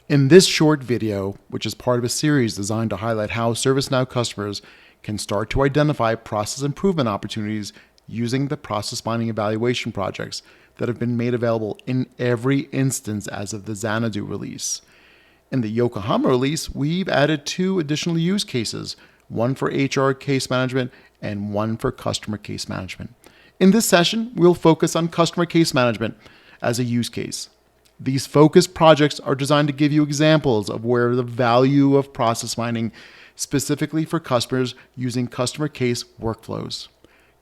In this short video, which is part of a series designed to highlight how ServiceNow customers can start to identify process improvement opportunities using the process mining evaluation projects that have been made available in every instance as of the Xanadu release. In the Yokohama release, we've added 2 additional use cases, one for HR case management and one for customer case management. In this session, we'll focus on customer case management as a use case. These focused projects are designed to give you examples of where the value of process mining specifically for customers using customer case workflows.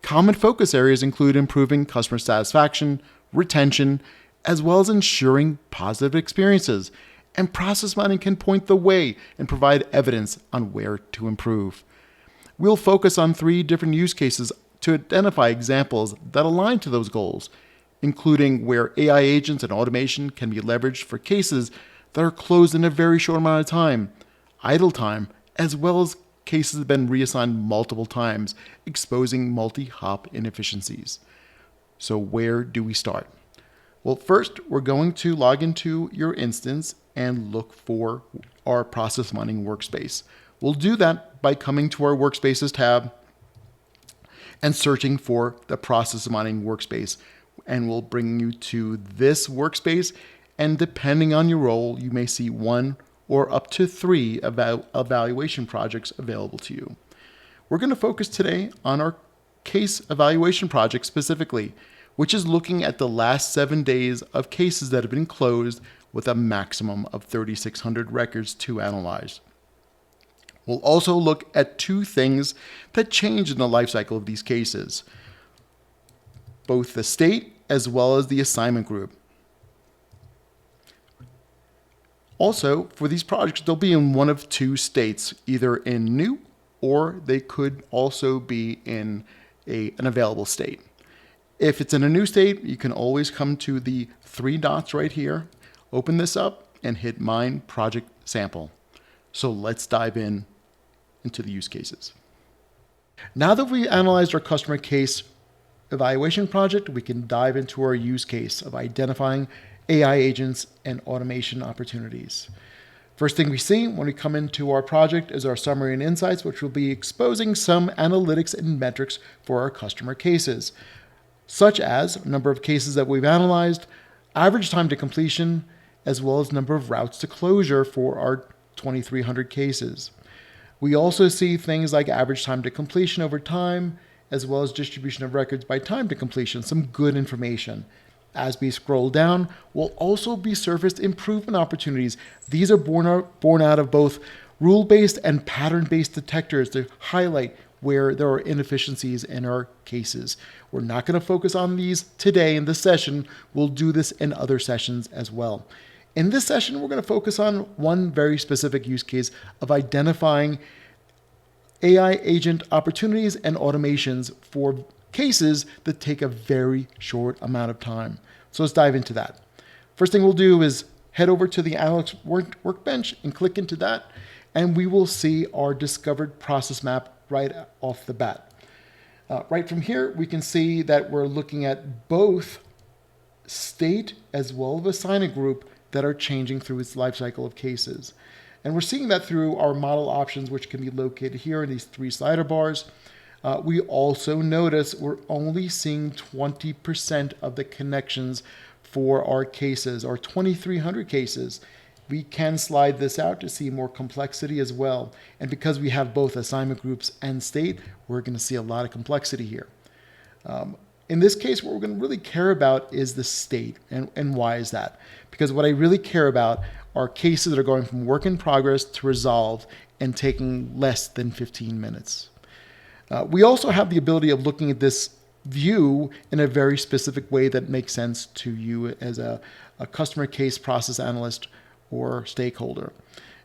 Common focus areas include improving customer satisfaction, retention, as well as ensuring positive experiences. And process mining can point the way and provide evidence on where to improve. We'll focus on 3 different use cases to identify examples that align to those goals, including where AI agents and automation can be leveraged for cases that are closed in a very short amount of time, idle time, as well as cases that have been reassigned multiple times, exposing multi-hop inefficiencies. So where do we start? Well, first, we're going to log into your instance and look for our process mining workspace. We'll do that by coming to our Workspaces tab and searching for the process mining workspace. And we'll bring you to this workspace. And depending on your role, you may see 1 or up to 3 evaluation projects available to you. We're going to focus today on our case evaluation project specifically, which is looking at the last 7 days of cases that have been closed with a maximum of 3,600 records to analyze. We'll also look at 2 things that change in the lifecycle of these cases, both the state as well as the assignment group. Also, for these projects, they'll be in one of 2 states, either in new or they could also be in an available state. If it's in a new state, you can always come to the 3 dots right here, open this up, and hit Mine Project Sample. So let's dive into the use cases. Now that we analyzed our customer case evaluation project, we can dive into our use case of identifying AI agents and automation opportunities. First thing we see when we come into our project is our summary and insights, which will be exposing some analytics and metrics for our customer cases, such as number of cases that we've analyzed, average time to completion, as well as number of routes to closure for our 2,300 cases. We also see things like average time to completion over time, as well as distribution of records by time to completion, some good information. As we scroll down, we'll also be surfaced improvement opportunities. These are born out of both rule-based and pattern-based detectors to highlight where there are inefficiencies in our cases. We're not going to focus on these today in this session. We'll do this in other sessions as well. In this session, we're going to focus on one very specific use case of identifying AI agent opportunities and automations for cases that take a very short amount of time. So let's dive into that. First thing we'll do is head over to the Analytics Workbench and click into that, and we will see our discovered process map right off the bat. Right from here, we can see that we're looking at both state as well as assignment group that are changing through its life cycle of cases. And we're seeing that through our model options, which can be located here in these 3 slider bars. We also notice we're only seeing 20% of the connections for our cases, our 2,300 cases. We can slide this out to see more complexity as well. And because we have both assignment groups and state, we're going to see a lot of complexity here. In this case, what we're going to really care about is the state. And why is that? Because what I really care about are cases that are going from work in progress to resolved and taking less than 15 minutes. We also have the ability of looking at this view in a very specific way that makes sense to you as a customer case process analyst or stakeholder.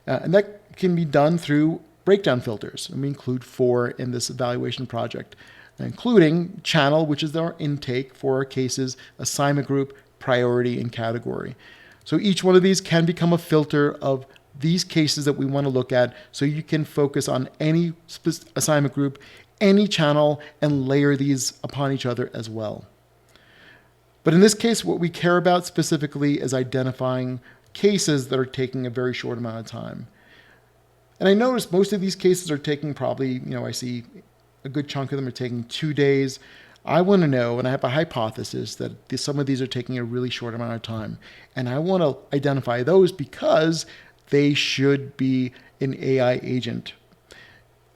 And that can be done through breakdown filters. And we include 4 in this evaluation project, including channel, which is our intake for our cases, assignment group, priority, and category. So each one of these can become a filter of these cases that we want to look at, so you can focus on any assignment group, any channel, and layer these upon each other as well. But in this case, what we care about specifically is identifying cases that are taking a very short amount of time. And I noticed most of these cases are taking probably, I see a good chunk of them are taking 2 days. I want to know, and I have a hypothesis that some of these are taking a really short amount of time. And I want to identify those because they should be an AI agent.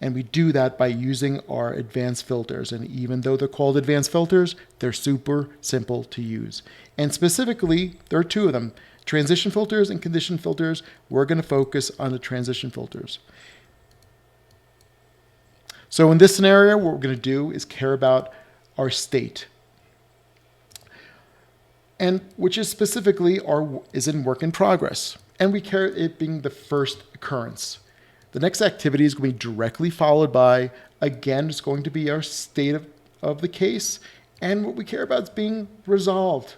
And we do that by using our advanced filters. And even though they're called advanced filters, they're super simple to use. And specifically, there are two of them, transition filters and condition filters. We're going to focus on the transition filters. So in this scenario, what we're going to do is care about our state, and which is specifically is in work in progress. And we care it being the first occurrence. The next activity is going to be directly followed by, again, it's going to be our state of the case. And what we care about is being resolved.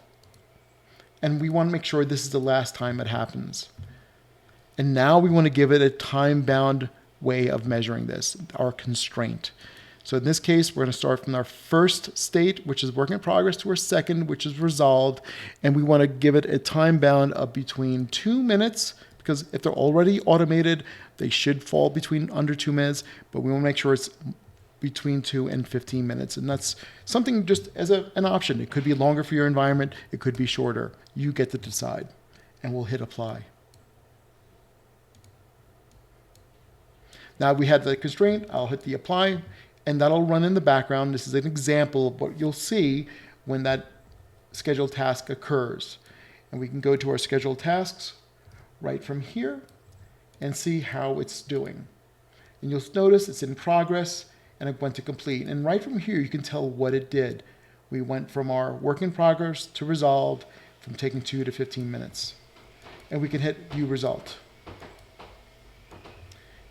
And we want to make sure this is the last time it happens. And now we want to give it a time-bound way of measuring this, our constraint. So in this case, we're going to start from our first state, which is work in progress, to our second, which is resolved. And we want to give it a time bound of between 2 minutes, because if they're already automated, they should fall between under 2 minutes, but we want to make sure it's between 2 and 15 minutes. And that's something just as an option. It could be longer for your environment. It could be shorter. You get to decide. And we'll hit apply. Now we have the constraint. I'll hit the apply, and that'll run in the background. This is an example of what you'll see when that scheduled task occurs. And we can go to our scheduled tasks right from here and see how it's doing. And you'll notice it's in progress and it went to complete. And right from here, you can tell what it did. We went from our work in progress to resolved, from taking 2 to 15 minutes. And we can hit view result.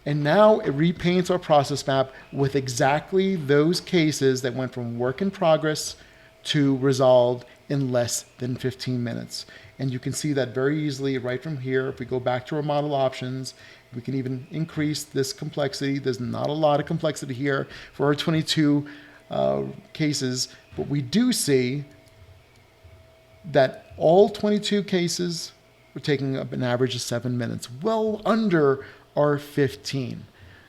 And now it repaints our process map with exactly those cases that went from work in progress to resolved in less than 15 minutes. And you can see that very easily right from here. If we go back to our model options, we can even increase this complexity. There's not a lot of complexity here for our 22 cases, but we do see that all 22 cases were taking up an average of 7 minutes, well under our 15.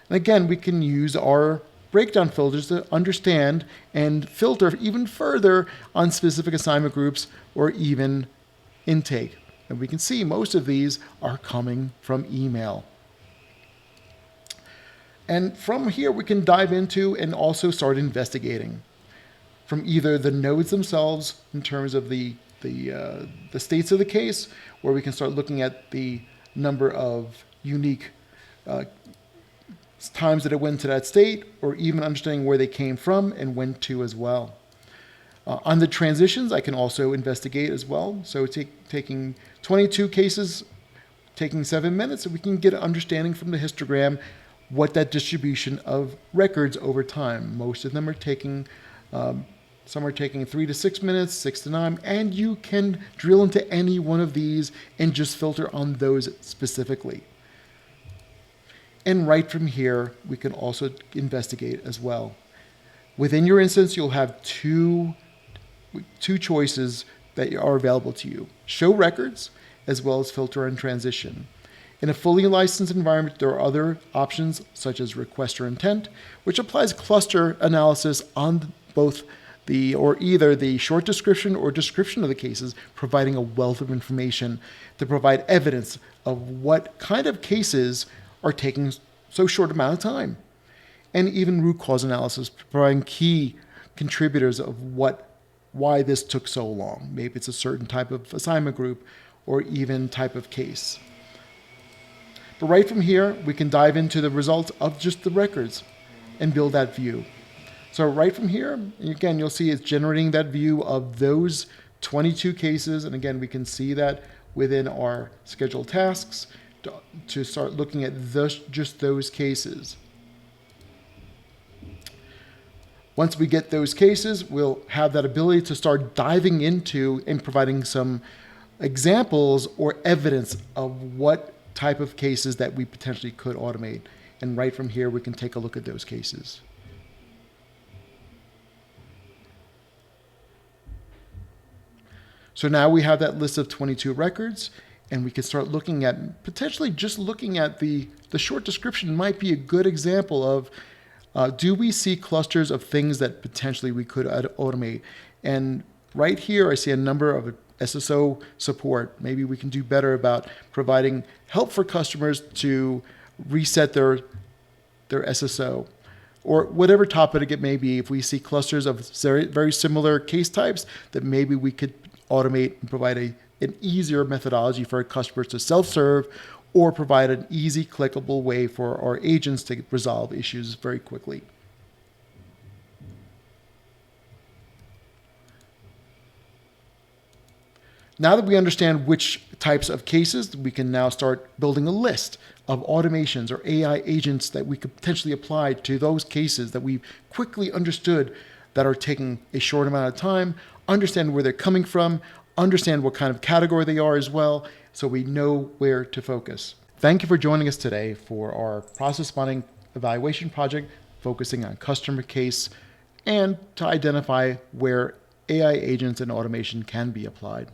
And again, we can use our breakdown filters to understand and filter even further on specific assignment groups or even intake. And we can see most of these are coming from email. And from here, we can dive into and also start investigating from either the nodes themselves in terms of the states of the case, where we can start looking at the number of unique times that it went to that state, or even understanding where they came from and went to as well. On the transitions, I can also investigate as well. So taking 22 cases, taking 7 minutes, and we can get an understanding from the histogram what that distribution of records over time. Most of them are taking, some are taking 3 to 6 minutes, 6 to 9, and you can drill into any one of these and just filter on those specifically. And right from here, we can also investigate as well. Within your instance, you'll have two choices that are available to you: show records, as well as filter and transition. In a fully licensed environment, there are other options such as requester intent, which applies cluster analysis on both either the short description or description of the cases, providing a wealth of information to provide evidence of what kind of cases are taking so short amount of time. And even root cause analysis, providing key contributors of why this took so long. Maybe it's a certain type of assignment group or even type of case. But right from here, we can dive into the results of just the records and build that view. So right from here, again, you'll see it's generating that view of those 22 cases. And again, we can see that within our scheduled tasks to start looking at just those cases. Once we get those cases, we'll have that ability to start diving into and providing some examples or evidence of what type of cases that we potentially could automate. And right from here, we can take a look at those cases. So now we have that list of 22 records, and we can start looking at potentially just looking at the short description might be a good example of do we see clusters of things that potentially we could automate? And right here, I see a number of SSO support. Maybe we can do better about providing help for customers to reset their SSO, or whatever topic it may be. If we see clusters of very similar case types, that maybe we could automate and provide an easier methodology for our customers to self-serve, or provide an easy clickable way for our agents to resolve issues very quickly. Now that we understand which types of cases, we can now start building a list of automations or AI agents that we could potentially apply to those cases that we quickly understood that are taking a short amount of time, understand where they're coming from, understand what kind of category they are as well, so we know where to focus. Thank you for joining us today for our process mining evaluation project focusing on customer case and to identify where AI agents and automation can be applied.